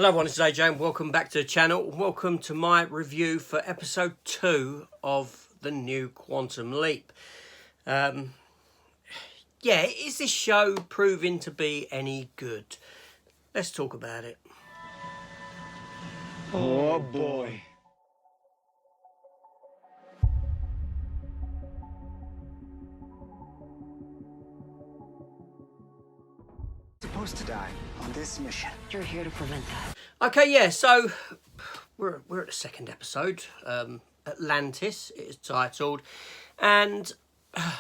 Hello everyone, it's AJ and welcome back to the channel. Welcome to my review for episode 2 of the new Quantum Leap. Yeah, is this show proving to be any good? Let's talk about it. Oh boy. Supposed to die on this mission. You're here to prevent that. Okay, yeah, so we're at the second episode. Atlantis it is titled, and I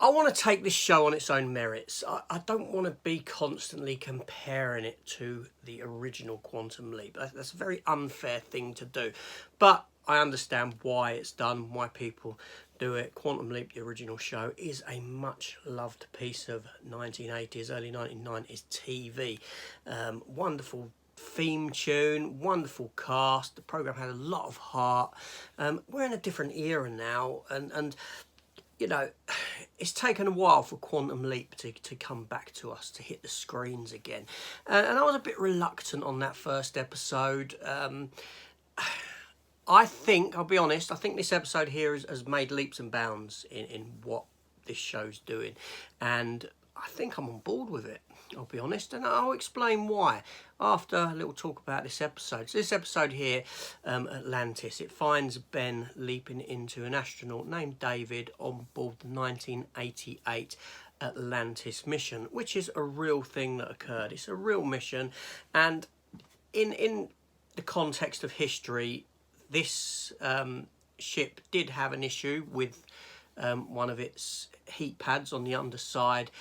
want to take this show on its own merits. I don't want to be constantly comparing it to the original Quantum Leap. That's a very unfair thing to do, but I understand why it's done, why people do it. Quantum Leap, the original show, is a much loved piece of 1980s, early 1990s TV. Wonderful theme tune, wonderful cast. The programme had a lot of heart. We're in a different era now, and you know, it's taken a while for Quantum Leap to come back to us, to hit the screens again. And I was a bit reluctant on that first episode. I think, I'll be honest, I think this episode here has made leaps and bounds in what this show's doing. And I think I'm on board with it, I'll be honest. And I'll explain why after a little talk about this episode. So this episode here, Atlantis, it finds Ben leaping into an astronaut named David on board the 1988 Atlantis mission, which is a real thing that occurred. It's a real mission. And in the context of history, this ship did have an issue with one of its heat pads on the underside.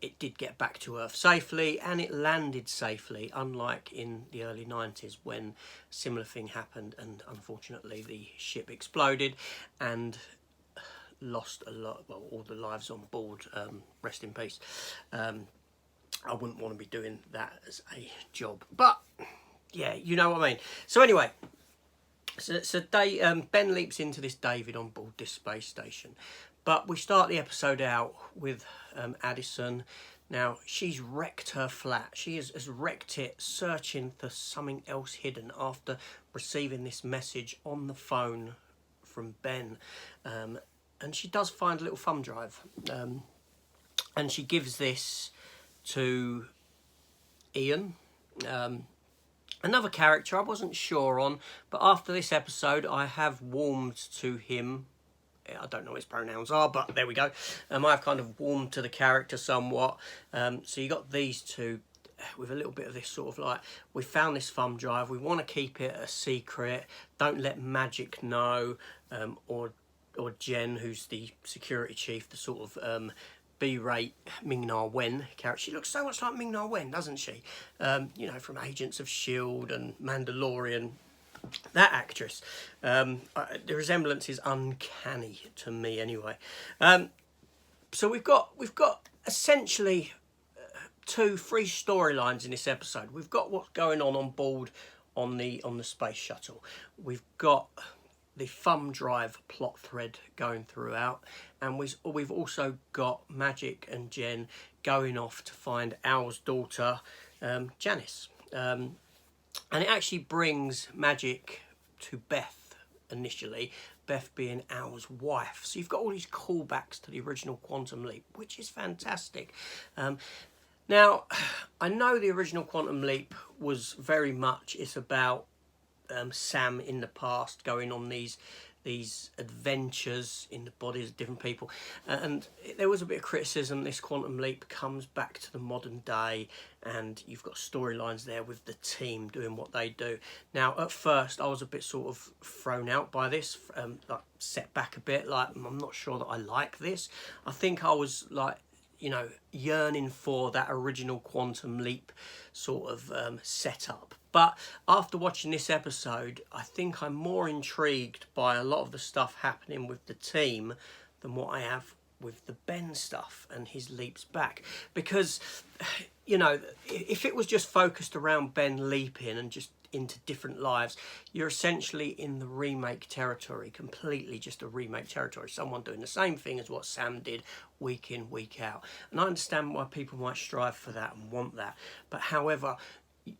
It did get back to Earth safely and it landed safely, unlike in the early 90s when a similar thing happened and unfortunately the ship exploded and lost a lot, well, all the lives on board. Rest in peace. I wouldn't want to be doing that as a job, but yeah, you know what I mean. So anyway, So Ben leaps into this David on board this space station. But we start the episode out with Addison. Now, she's wrecked her flat. She has wrecked it, searching for something else hidden after receiving this message on the phone from Ben. And she does find a little thumb drive. And she gives this to Ian. Another character I wasn't sure on, but after this episode I have warmed to him. I don't know what his pronouns are, but there we go. I've kind of warmed to the character somewhat. So you got these two with a little bit of this sort of like, we found this thumb drive, we want to keep it a secret, don't let Magic know, or Jen, who's the security chief, the sort of B-rate Ming-Na Wen character. She looks so much like Ming-Na Wen, doesn't she? You know, from Agents of S.H.I.E.L.D. and Mandalorian. That actress. The resemblance is uncanny to me anyway. So we've got essentially 3 storylines in this episode. We've got what's going on board on the space shuttle. We've got the thumb drive plot thread going throughout, and we've also got Magic and Jen going off to find Al's daughter, Janice. And it actually brings Magic to Beth initially, Beth being Al's wife. So you've got all these callbacks to the original Quantum Leap, which is fantastic. Now, I know the original Quantum Leap was very much, it's about Sam in the past going on these adventures in the bodies of different people, and there was a bit of criticism. This Quantum Leap comes back to the modern day and you've got storylines there with the team doing what they do. Now at first I was a bit sort of thrown out by this, like set back a bit, like I'm not sure that I like this. I think I was like, you know, yearning for that original Quantum Leap sort of setup. But after watching this episode, I think I'm more intrigued by a lot of the stuff happening with the team than what I have with the Ben stuff and his leaps back, because, you know, if it was just focused around Ben leaping and just into different lives, you're essentially in the remake territory, completely just a remake territory, someone doing the same thing as what Sam did week in, week out. And I understand why people might strive for that and want that, but however,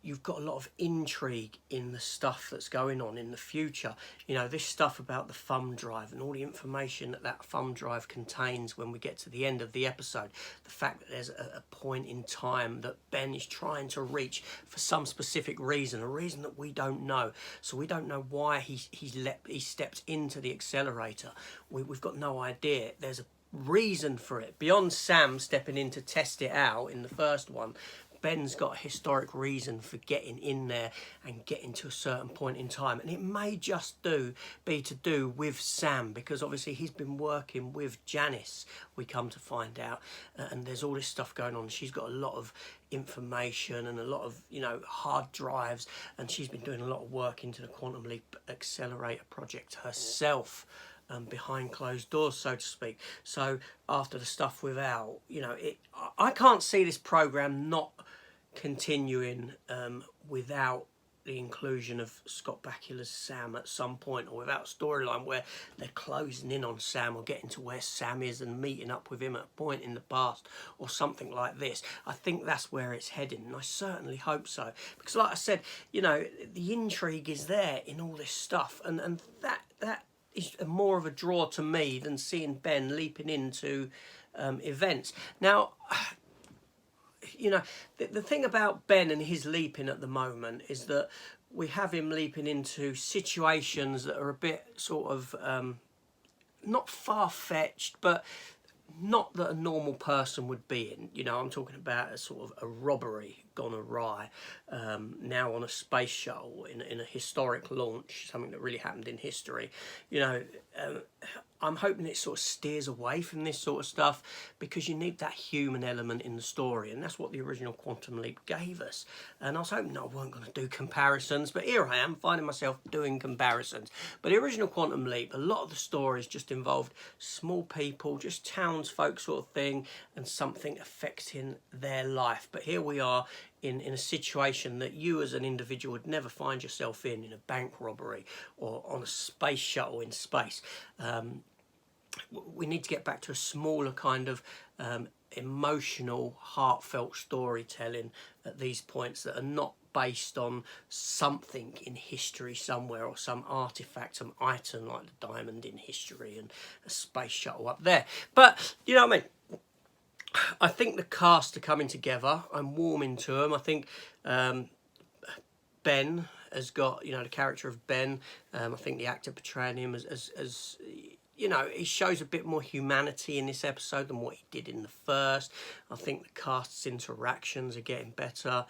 you've got a lot of intrigue in the stuff that's going on in the future. You know, this stuff about the thumb drive and all the information that that thumb drive contains when we get to the end of the episode. The fact that there's a point in time that Ben is trying to reach for some specific reason, a reason that we don't know. So we don't know why he stepped into the accelerator. We've got no idea. There's a reason for it. Beyond Sam stepping in to test it out in the first one, Ben's got a historic reason for getting in there and getting to a certain point in time, and it may just be to do with Sam, because obviously he's been working with Janice, we come to find out, and there's all this stuff going on. She's got a lot of information and a lot of, you know, hard drives, and she's been doing a lot of work into the Quantum Leap Accelerator project herself. Behind closed doors, so to speak. So after the stuff with Al, you know, I can't see this program not continuing without the inclusion of Scott Bakula's Sam at some point, or without a storyline where they're closing in on Sam or getting to where Sam is and meeting up with him at a point in the past or something like this. I think that's where it's heading, and I certainly hope so, because like I said, you know, the intrigue is there in all this stuff, and that is more of a draw to me than seeing Ben leaping into events. Now, you know, the thing about Ben and his leaping at the moment is that we have him leaping into situations that are a bit sort of not far-fetched, but not that a normal person would be in. You know, I'm talking about a sort of a robbery gone awry, now on a space shuttle in a historic launch, something that really happened in history. You know, I'm hoping it sort of steers away from this sort of stuff, because you need that human element in the story, and that's what the original Quantum Leap gave us. And I was hoping I weren't going to do comparisons, but here I am finding myself doing comparisons. But the original Quantum Leap, a lot of the stories just involved small people, just townsfolk sort of thing, and something affecting their life. But here we are in a situation that you as an individual would never find yourself in a bank robbery or on a space shuttle in space. We need to get back to a smaller kind of emotional, heartfelt storytelling at these points that are not based on something in history somewhere, or some artifact, some item like the diamond in history and a space shuttle up there. But, you know what I mean? I think the cast are coming together. I'm warming to them. I think Ben has got, you know, the character of Ben. I think the actor portraying him as you know, he shows a bit more humanity in this episode than what he did in the first. I think the cast's interactions are getting better.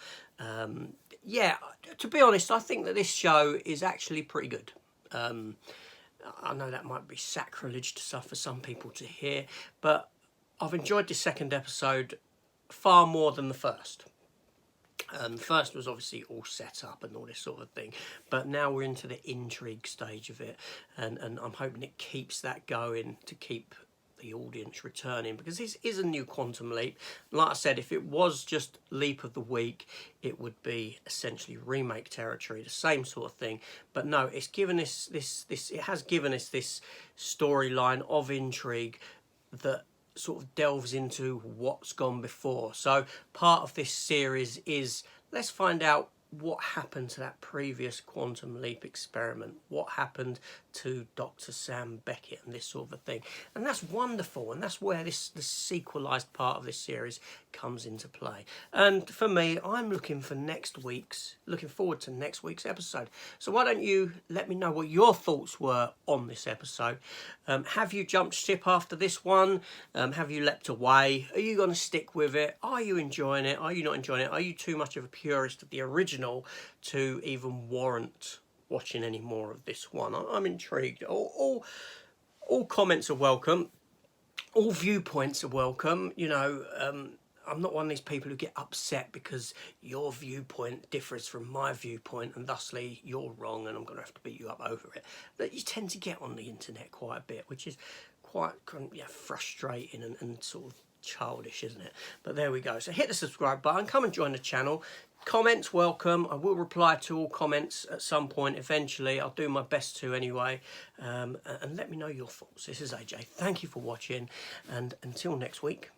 Yeah, to be honest, I think that this show is actually pretty good. I know that might be sacrilege for some people to hear, but I've enjoyed the second episode far more than the first. The first was obviously all set up and all this sort of thing, but now we're into the intrigue stage of it, and I'm hoping it keeps that going to keep the audience returning, because this is a new Quantum Leap. Like I said, if it was just Leap of the Week, it would be essentially remake territory, the same sort of thing. But no, it's given us it has given us this storyline of intrigue that sort of delves into what's gone before. So part of this series is, let's find out what happened to that previous Quantum Leap experiment, what happened to Dr. Sam Beckett and this sort of a thing. And that's wonderful, and that's where the sequelized part of this series comes into play. And for me, I'm looking forward to next week's episode. So why don't you let me know what your thoughts were on this episode? Have you jumped ship after this one? Have you leapt away? Are you going to stick with it? Are you enjoying it? Are you not enjoying it? Are you too much of a purist of the original to even warrant watching any more of this one? I'm intrigued. All comments are welcome. All viewpoints are welcome. You know, I'm not one of these people who get upset because your viewpoint differs from my viewpoint and thusly you're wrong and I'm going to have to beat you up over it. But you tend to get on the internet quite a bit, which is quite yeah, frustrating and sort of childish, isn't it? But there we go. So hit the subscribe button, come and join the channel. Comments welcome. I will reply to all comments at some point eventually. I'll do my best to anyway. And let me know your thoughts. This is AJ. Thank you for watching, and until next week.